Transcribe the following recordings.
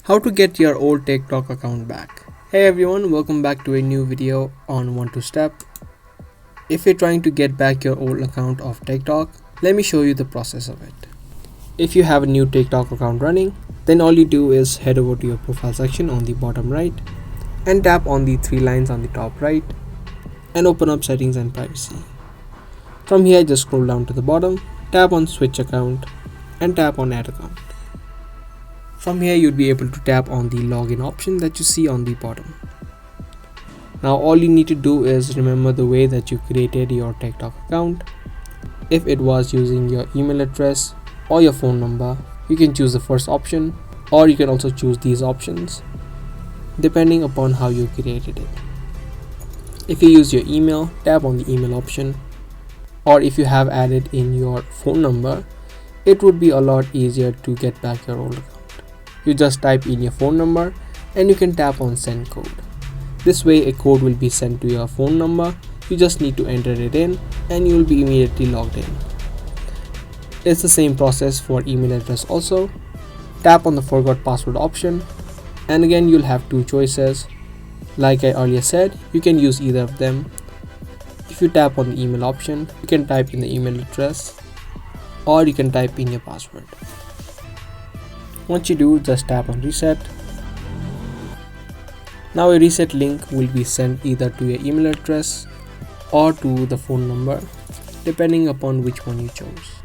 How to get your old TikTok account back. Hey everyone, welcome back to a new video on 1-2-step. If you're trying to get back your old account of TikTok, let me show you the process of it. If you have a new TikTok account running, then all you do is head over to your profile section on the bottom right and tap on the three lines on the top right and open up settings and privacy. From here, just scroll down to the bottom, tap on switch account and tap on add account. From here, you'd be able to tap on the login option that you see on the bottom. Now all you need to do is remember the way that you created your TikTok account. If it was using your email address or your phone number, you can choose the first option, or you can also choose these options depending upon how you created it. If you use your email, tap on the email option, or if you have added in your phone number, it would be a lot easier to get back your old account. You just type in your phone number and you can tap on send code. This way a code will be sent to your phone number. You just need to enter it in and you will be immediately logged in. It's the same process for email address also. Tap on the forgot password option and again you'll have two choices. Like I earlier said, you can use either of them. If you tap on the email option, you can type in the email address or you can type in your password. Once you do, just tap on reset. Now a reset link will be sent either to your email address or to the phone number, depending upon which one you chose.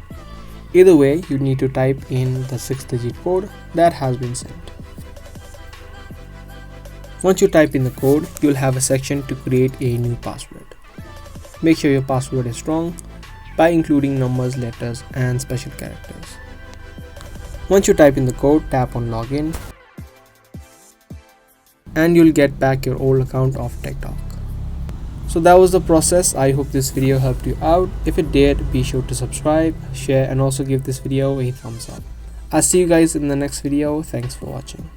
Either way, you need to type in the 6-digit code that has been sent. Once you type in the code, you'll have a section to create a new password. Make sure your password is strong by including numbers, letters, and special characters. Once you type in the code, tap on login and you'll get back your old account of TikTok. So that was the process. I hope this video helped you out. If it did, be sure to subscribe, share, and also give this video a thumbs up. I'll see you guys in the next video. Thanks for watching.